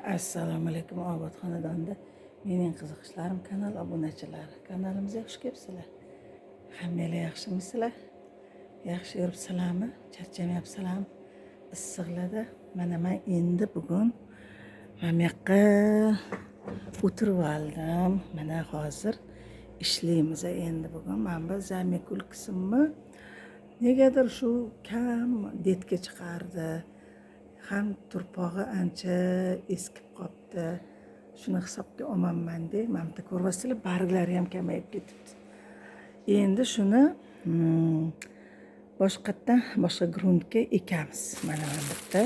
Assalomu alaykum obod xonadonda mening qiziqishlarim kanal obunachilari. Kanalimizga xush kelibsizlar. Hammanglar yaxshimisizlar? Yaxshi yuribsizlarmi? Charchamayapsizlarmi? Issiqlarda mana men endi bugun mana bu yoqqa o'tirib oldim. Mana hozir ishlaymiz endi bugun. Men bu zamekul qismni negadir shu kam detga chiqardi. Ham turpog'i ancha eskib qopti. Shuni hisobga olmayman deb, mana bu ko'ryapsizlar, barglari ham kamayib ketibdi. Endi shuni boshqa gruntga ekamiz. Mana bu yerda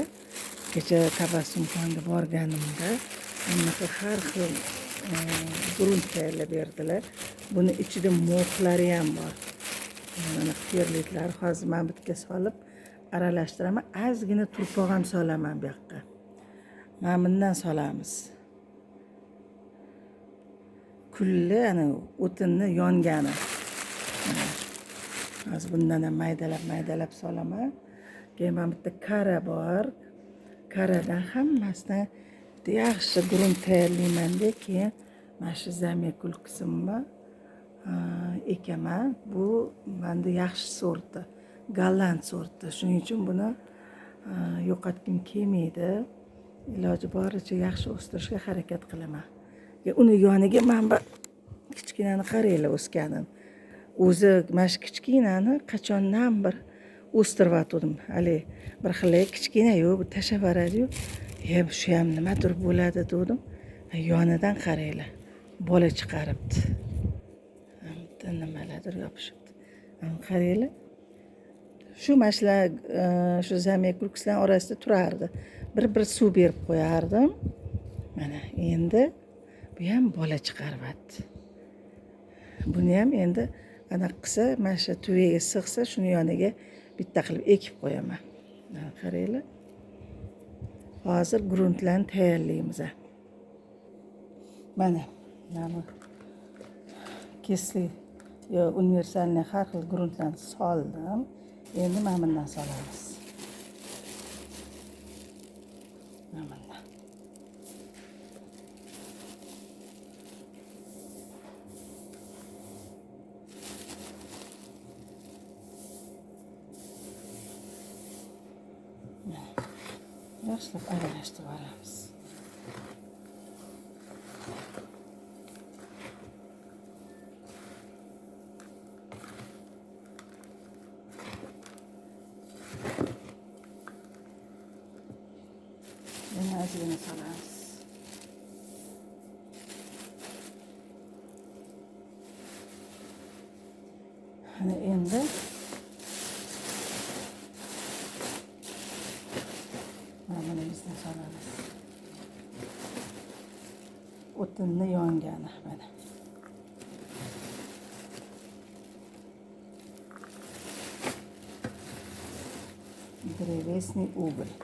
kecha Tabassumxonga borganimda bunaqa har xil grunt tayyorlab berdilar. Buni ichida mo'qlari ham bor. Mana terliklar hozir men bitga solib aralashtiraman. Ozgina turpoq ham solaman bu yoqqa. Mana bundan solamiz. Kulli ana o'tinni yongani. Hozir bundan ham maydalab solaman. Keyin mana bitta kara bor. Karadan hammasidan yaxshi grunt tayyorlayman deb keyin mana shu zamekul qismni ekaman. Bu menda yaxshi sorti. Golland sorti. Shuning uchun buni yo'qotgim kelmaydi. Iloji boricha yaxshi o'stirishga harakat qilaman. Uni yoniga men bu kichkinani qaranglar o'sganin. O'zi mana shu kichkinani qachondan bir o'stirib atdim. Hali bir xil kichkina-yu, bu tashavaradi-yu. Shu ham nimadir bo'ladi dedim. Yonidan qaranglar. Bola chiqaribdi. Bitta nimalardir yopishibdi. Qaranglar. Shu mashlar shu zamekul orasida turardi. Bir suv berib qo'yardim. Mana endi bu ham bola chiqaryapti. Buni ham endi anaqa qilsa, mana shu tuviga sig'sa, shuni yoniga bitta qilib ekib qo'yaman. Mana qaranglar. Hozir gruntlarni tayyorlaymiz. Mana kesli universalni har xil gruntlarni soldim. Endi mana bundan solamiz. Mana bundan. Yaxshilab aralashtirib olamiz. Yana ozgina solamiz. Ana endi mana bizdan solamiz. O'tinni yongani mana. Древесный уголь.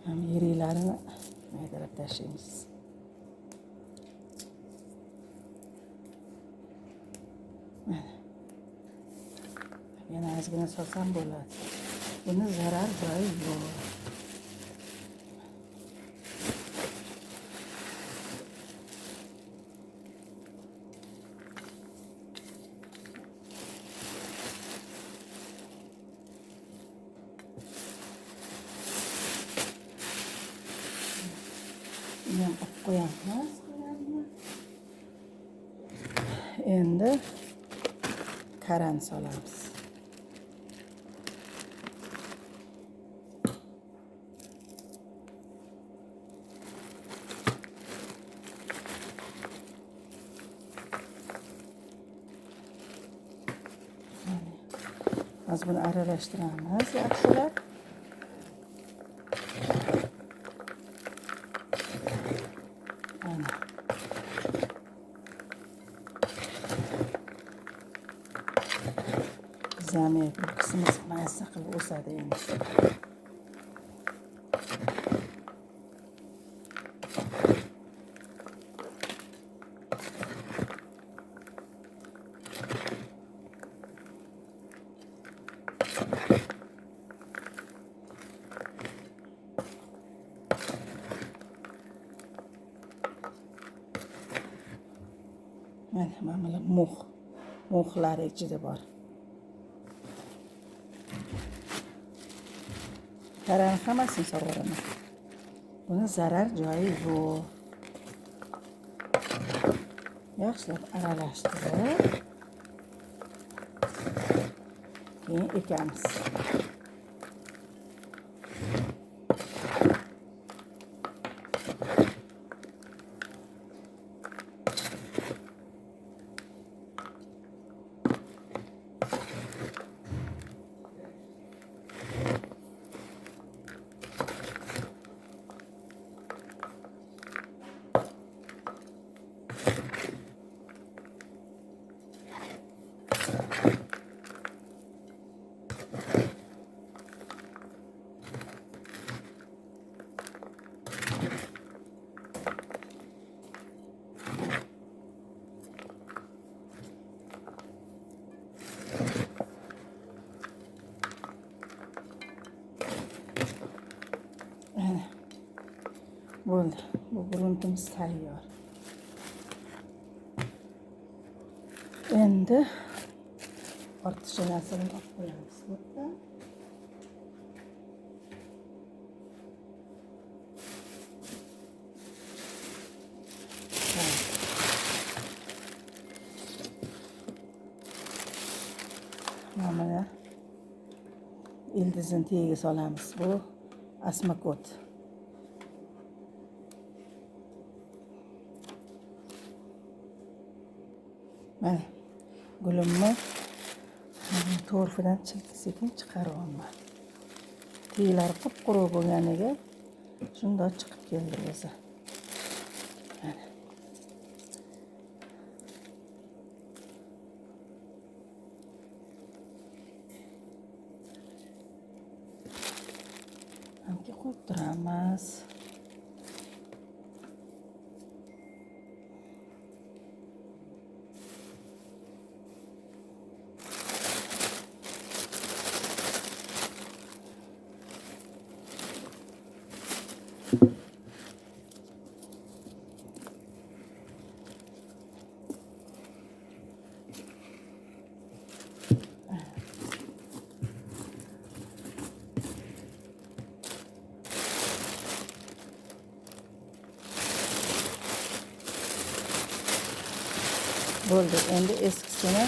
Ham yeriklarini maydalab tashlaymiz. Mana. Yana ozgina solsam bo'ladi. Buni zarar joyi yo'q. Ham qo'yamiz. Endi karan solamiz. Hozir buni aralashtiramiz yaxshilab. Zamekul qismi mazza qilib o'sadi endi. Mana bular mo'xlari ichida bor. Tarani hammasini sovuraman. Buni zarar joyi yo'q. Yaxshilab aralashtirib, keyin ekamiz. Bo'ldi. Bu gruntimiz tayyor. Endi ortiqcha narsalarni olib qo'yamiz. Mana ildizini tagiga solamiz. Bu asmakot. Mana gulimni to'rfidan sekin chiqaryapman. Teylari qip-quruq bo'lganiga shundoq chiqib keldi o'zi. Mana. Hamki qo'yib turamiz. Bo'ldi. Endi eskisini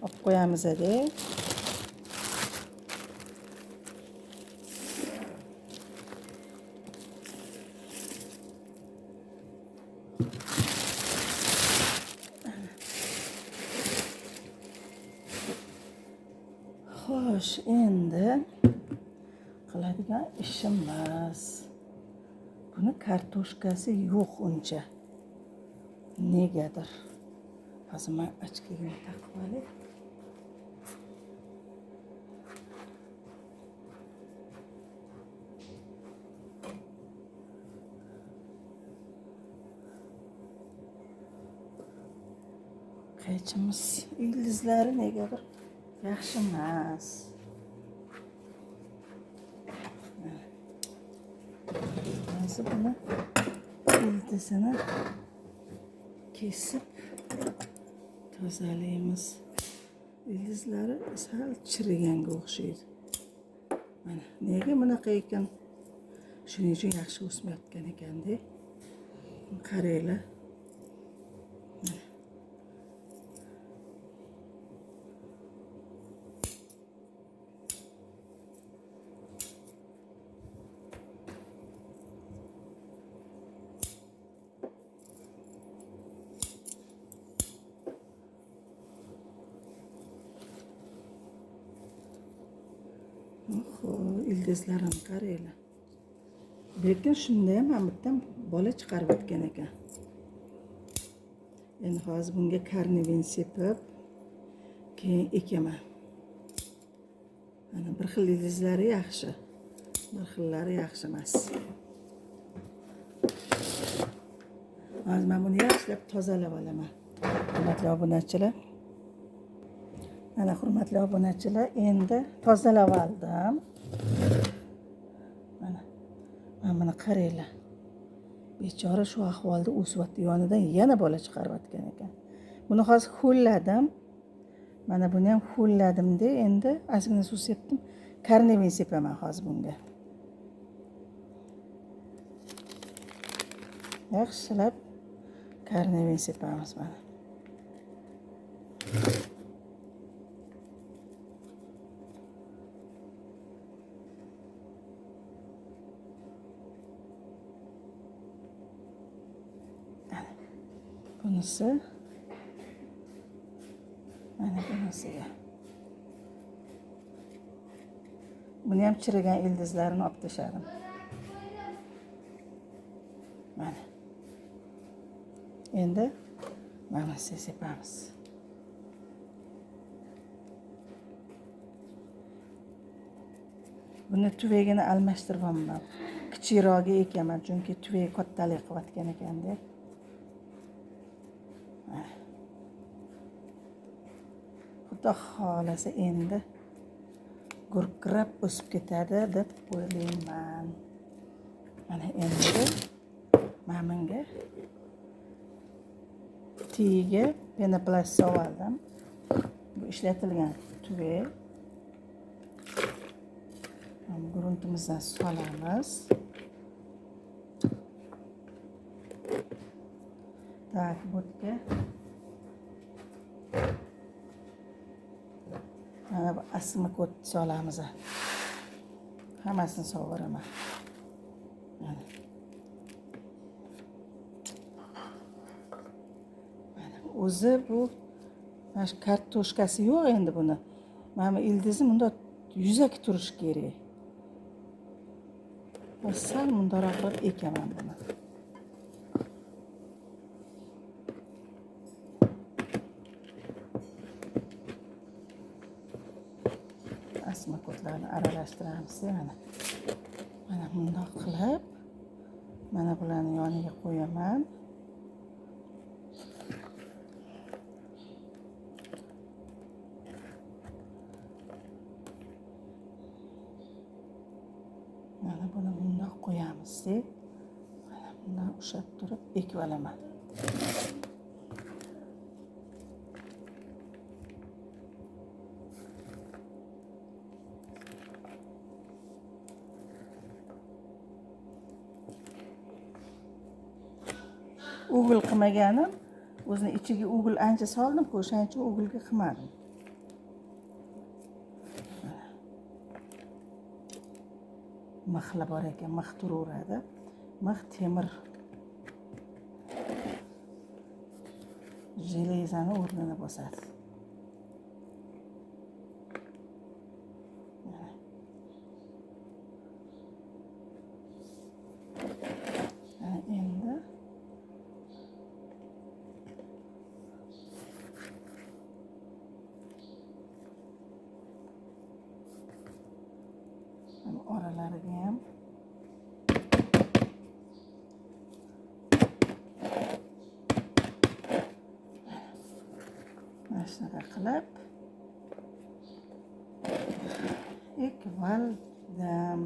olib qo'yamiz edi. Xo'sh, endi qiladigan ishimiz. Buni kartoshkasi yo'q uncha. Negadir. Hozir men ochkigini taqib olay. Qaychimiz ildizlari negadir yaxshi emas. Hozir buni ildizini kesib tozalaymiz. Ildizlari sal chiriganga o'xshaydi. Mana nega bunaqa ekan? Shuning uchun yaxshi o'smayotgan ekan-da. Qaranglar. Ildizlarini qaranglar. Lekin shunda ham bittadan bola chiqarib o'tgan ekan. Endi hozir bunga karnivin sepib, keyin ekaman. Mana bir xil ildizlari yaxshi, bir xillari yaxshi emas. Hozir men buni yaxshilab tozalab olaman. Hurmatli obunachilar. Mana hurmatli obunachilar, endi tozalab oldim. Mana buni qaranglar. Bechora shu ahvolda o'syapti, yonidan yana bola chiqarib o'tgan ekan. Buni hozir ho'lladim. Mana buni ham ho'lladimda, endi ozgina suv sepdim. Karnemin sepaman hozir bunga. Yaxshilab karnemin sepamiz mana. Bunisi mana bunisiga. Buni ham chirigan ildizlarini olib tashladim. Mana. Endi mana sepamiz. Buni tuvagini almashtiribman. Kichikroqga ekaman, chunki tuvagi kattalik qilayotgan ekanda. Xudo xolasa endi gurkirab o'sib ketadi deb o'ylayman. Mana endi bunga tiyiga penoplast soldim. Bu ishlatilgan tuvak. Gruntimizdan solamiz. Tak, budga. Mana bu asmakot solamiz. Hammasini sovuraman. Mana. O'zi bu mana kartoshkasi yo'q endi buni. Mana ildizi bunda yuzaki turishi kerak. Sal mundoq qilib ekaman buni. Asmakotlarni aralashtiramiz mana. Mana bundoq qilib mana bularni yoniga qo'yaman. Mana buni bundoq qo'yamiz deb mana bundan ushlab turib ekib olaman. O'g'il qilmaganim, o'zini ichiga o'g'il ancha soldim-ku, o'shaning uchun o'g'ilga qilmadim. Mixlar bor ekan, mix turaveradi. Mix temir jelezani o'rnini bosadi. Endi oralariga ham mana shunaqa qilib ekib oldim.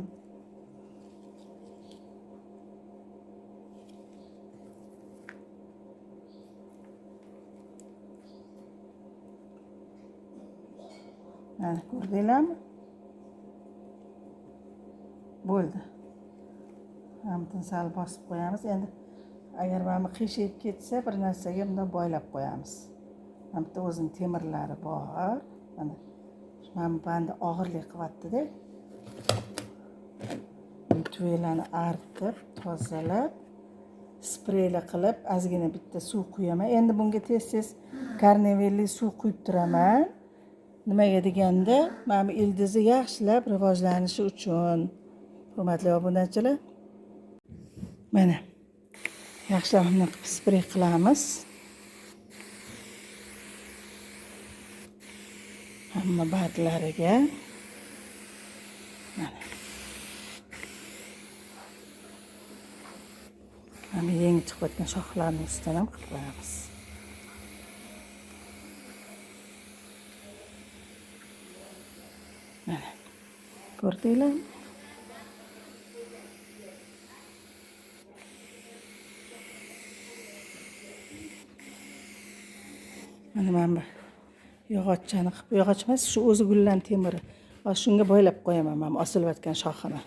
Mana ko'rdinglarmi? Bo'ldi. Hammasini sal bosib qo'yamiz. Endi agar mana qiyshayib ketsa, bir narsaga bundan boylab qo'yamiz. Mana bitta o'zining temirlari bor. Mana bandi og'irlik qilyapti-da. Tuvaklarni artib, tozalab, spreylar qilib, ozgina bitta suv quyaman. Endi bunga tez-tez karnevelli suv quyib turaman. Nimaga deganda, mana ildizi yaxshilab rivojlanishi uchun. Hurmatli obunachilar, mana yaxshilab sprey qilamiz. Hamma barglariga. Mana. Mana yangi chiqayotgan shoxlarning ustidan ham qilib qo'yamiz. Mana. Ko'rdinglarmi? Mana bu yog'ochchani qilib, yog'och emas, shu o'zi gullan temiri. Va shunga bo'ylab qo'yaman mana osilayotgan shoxini.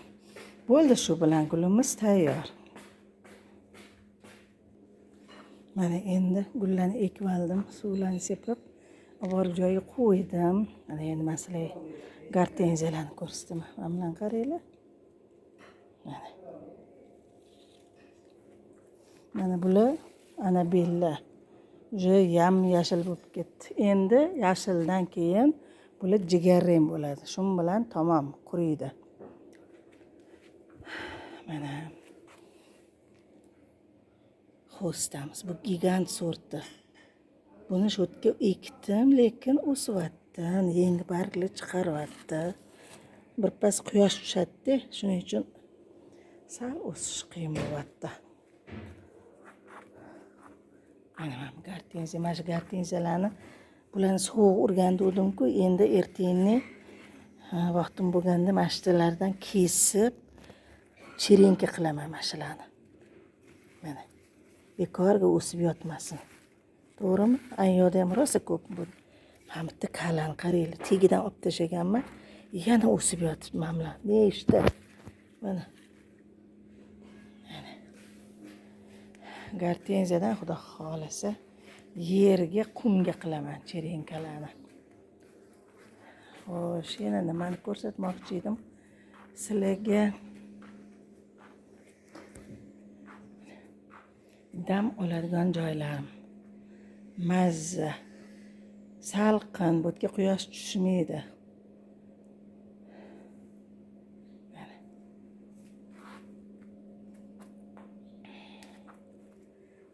Bo'ldi, shu bilan gulimiz tayyor. Mana endi gullarni ekib oldim, suvlarni sepib, borib joyiga qo'ydim. Mana endi masalan gartenziyalarni ko'rsataman. Mana bilan qaranglar. Mana bular anabella. Уже yam yashil bo'lib ketdi. Endi yashildan keyin bular jigarrang bo'ladi. Shu bilan tamom quriydi. Mana hostamiz. Bu gigant sorti. Buni shu yerga ekdim, lekin o'syapti. Yangi barglar chiqaryapti. Birpas quyosh tushadi, shuning uchun sal o'sish qiyin bo'lyapti. Mana gartenziya, mana shu gartenziyalarni bularni sovuq urgandim-ku, endi ertangi vaqtim bo'lganda mashtalardan kesib chirinka qilaman mana shularni. Mana bekorga o'sib yotmasin. To'g'rimi? Ayyoqda ham rosa ko'p bu. Mana bitta kalan qaranglar, tegidan olib tashlaganman, yana o'sib yotibdi mana bular. Nechta? Mana. Gartenziyadan xudo xolasa yerga, qumga qilaman chirinkalarni. Xo'sh, yana nimani ko'rsatmoqchi edim sizlarga? Dam oladigan joylarim. Mazza. Salqin, bu yerga quyosh tushmaydi.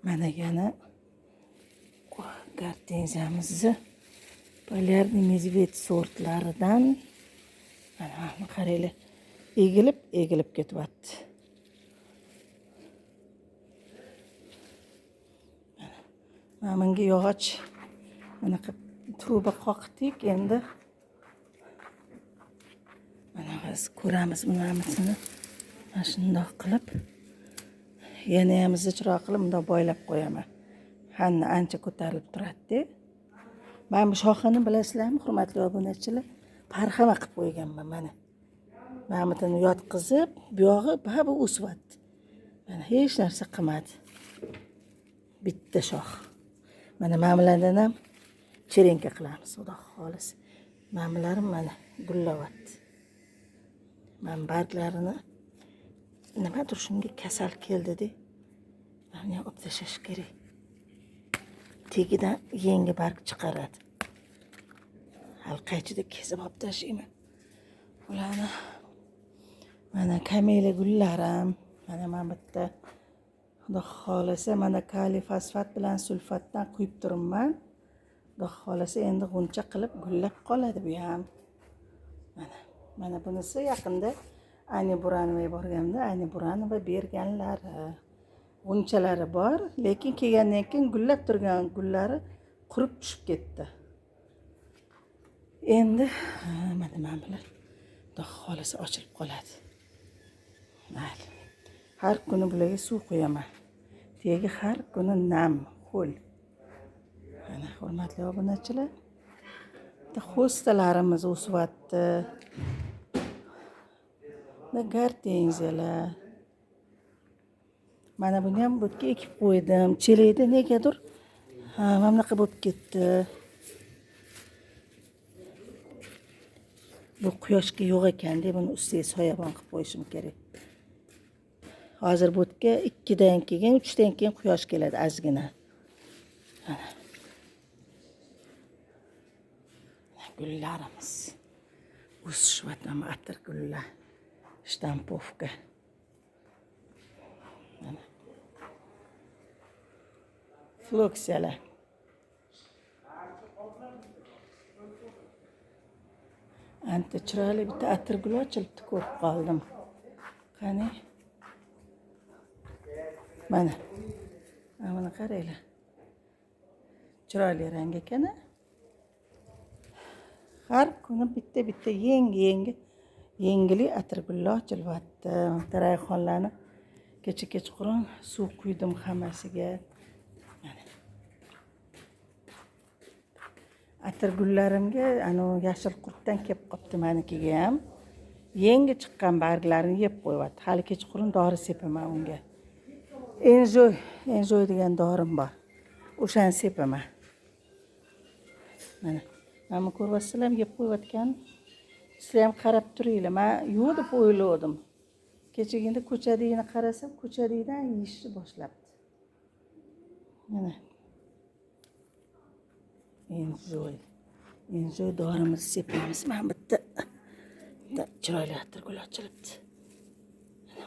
Mana yana gartenziyamizni Polyarniy medved sortlaridan mana qaranglar, egilib ketyapti. Mana bunga yog'och mana truba qoqdik, endi mana biz ko'ramiz bunamasini. Mana shundoq qilib yana ham zichroq qilib bundoq bo'ylab qo'yaman. Hanni ancha ko'tarilib turadi. Men bu shoxini bilasizlarmi, hurmatli obunachilar? Parxama qilib qo'yganman mana. Mana buni yotqizib, bu yog'i bu o'syapti. Mana hech narsa qilmadi. Bitta shox. Mana mamlardan ham chirinka qilamiz, xudo xolisa. Mamlarim mana gullayapti. Men barglarini nimadir shunga kasal keldi-de. Mana olib tashlash kerak. Tegidan yangi barg chiqaradi. Halqachida kesib olib tashlayman. Ularni mana kamela gullarim, mana bitta xudo xolasa mana kaliy fosfat bilan sulfatdan quyib turibman. Xudo xolasa endi g'uncha qilib gullab qoladi bu ham. Mana bunisi yaqinda Ani Buranova borganda Ani Buranova berganlari. G'unchalari bor, lekin kelgandan keyin gullab turgan gullari qurib tushib ketdi. Endi mana bular xudo xolasa ochilib qoladi. Mayli. Har kuni bularga suv qo'yaman. Tegi har kuni nam, ho'l. Mana hurmatli obunachilar, bitta hostalarimiz o'syapti. Gartenziyalar. Mana buni ham bu yerga ekib qo'ydim. Chelakda negadir mana bunaqa bo'lib ketdi. Bu quyoshga yo'q ekan-da, buni ustiga soyabon qilib qo'yishim kerak. Hozir bu yerga 2 dan keyin, 3 dan keyin quyosh keladi ozgina. Mana. Gullarimiz. O'sishyapti atir gullar. Shtampovka. Mana. Floksiyalar. Anta chiroyli bitta atir gul ochilibdi, ko'rib qoldim. Qani? Mana. Mana qaranglar. Chiroyli rang ekan. Har kuni bitta yengili atir gullar ochilyapti. Rayhonlarni kechqurun suv quydim hammasiga. Mana. atirgullarimga yashil qurtdan kelib qolibdi manikiga ham. Yangi chiqqan barglarini yeb qo'yapti. Hali kechqurun dori sepaman unga. Enjoy degan dorim bor. O'shani sepaman. Mana ko'ryapsizlar, yeb qo'yayotgan. Sizlar ham qarab turinglar. Men yo'q deb o'yladim. Kechagina ko'chadagini qarasam, ko'chadagidan yeyishni boshlabdi. Mana. Enjoy dorimizni sepamiz. Mana bitta chiroyli atirgul ochilibdi.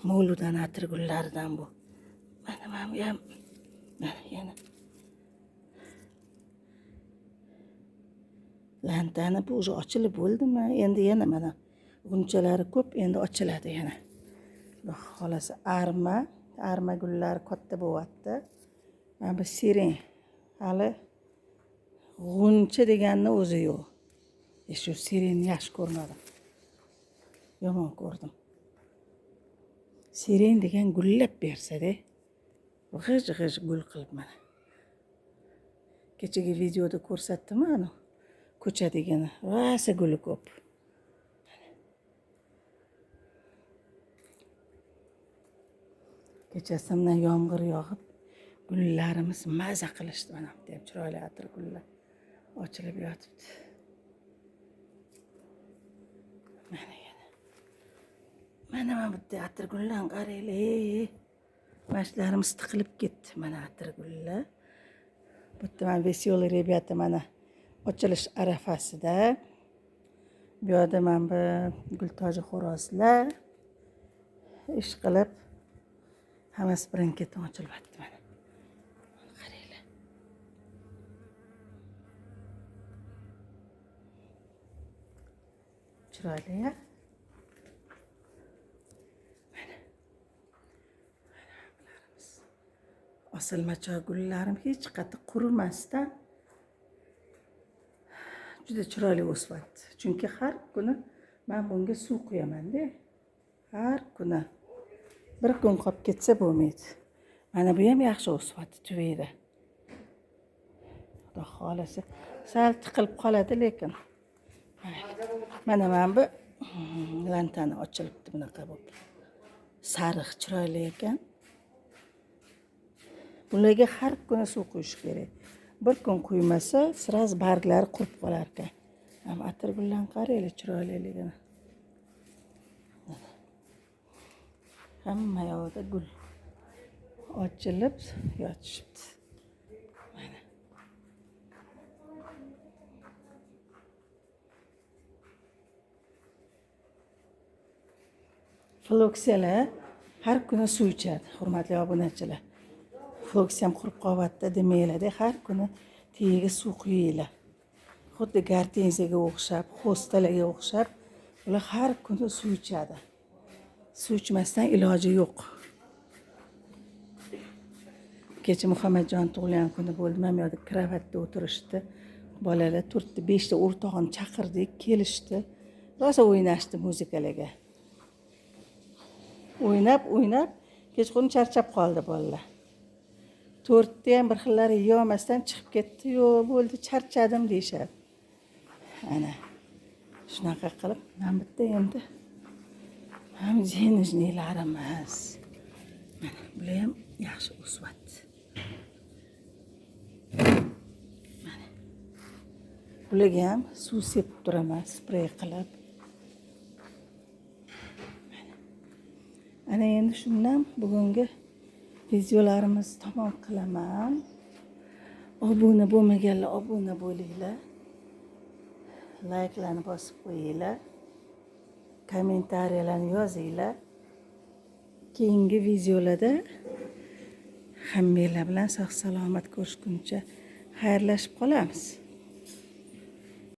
Mavludan atirgullaridan bu. Mana bu ham yana lantani bu o'zi ochilib bo'ldimi? Endi yana mana g'unchalari ko'p, endi ochiladi yana. Xudo xolasa arma gullari katta bo'lyapti. Mana bu siren hali g'uncha deganni o'zi yo'q. Shu sirenni yaxshi ko'rmadim. Yomon ko'rdim. Siren degan gullab bersa-da, g'ij gul qilib mana. Kechagi videoda ko'rsatdim ana. Ko'chadagini rosa guli ko'p. Kechasidan yomg'ir yog'ib, gullarimiz maza qilishdi mana deb chiroyli atir gullar ochilib yotibdi. Mana bitta atir gullar qaranglar. Mashlarimiz tiqilib ketdi mana atir gullar. Bitta mana veselый rебята mana ochilish arafasida. Bu yerda mana bu gultoji xo'rozlar ish qilib hammasi birin-ketin ochilyapti mana. Qaranglar. Chiroyli-ya. Osilmachoq gullarim hech qattiq qurimasdan juda chiroyli o'syapti. Chunki har kuni men bunga suv quyaman-da. Har kuni. Bir kun qolib ketsa bo'lmaydi. Mana bu ham yaxshi o'syapti tuvayda. Xudo xolasa sal tiqilib qoladi lekin. Mana bu lantani ochilibdi bunaqa bo'lib. Sariq chiroyli ekan. Bularga har kuni suv quyish kerak. Bir kun quymasa, siraz barglari qurib qolar ekan. Ham atirgullarni qaranglar chiroyliligini. Hamma yoqda gul ochilib yotishibdi. Mana. Floksiyalar har kuni suv ichadi, hurmatli obunachilar. Floksiya ham qurib qolyapti demanglar-da, har kuni tagiga suv quyinglar. Xuddi gortenziyaga o'xshab, hostalarga o'xshab, ular har kuni suv ichadi. Suv ichmasdan iloji yo'q. Kecha Muhammadjon tug'ilgan kuni bo'ldi. Mana bu yerda kravatda o'tirishdi. Bolalar 4-5 ta o'rtog'ini chaqirdik, kelishdi. Rosa o'ynashdi muzikalarga. O'ynab, kechqurun charchab qoldi bolalar. 4 ta ham bir xillari yeyolmasdan chiqib ketdi. Yo'q, bo'ldi, charchadim deyshadi. Ana. Shunaqa qilib, men bitta endi ham jenijnilarimiz. Mana bular ham yaxshi o'syapti. Mana. Bularga ham suv sepib turaman, sprey qilib. Ana endi shundan bugungi videolarimizni tamom qilaman. Obuna bo'lmaganlar obuna bo'linglar. Like'larni bosib qo'yinglar. Kommentariyalarni yozinglar. Keyingi videolarda hammanglar bilan sog' salomat ko'rishguncha xayrlashib qolamiz.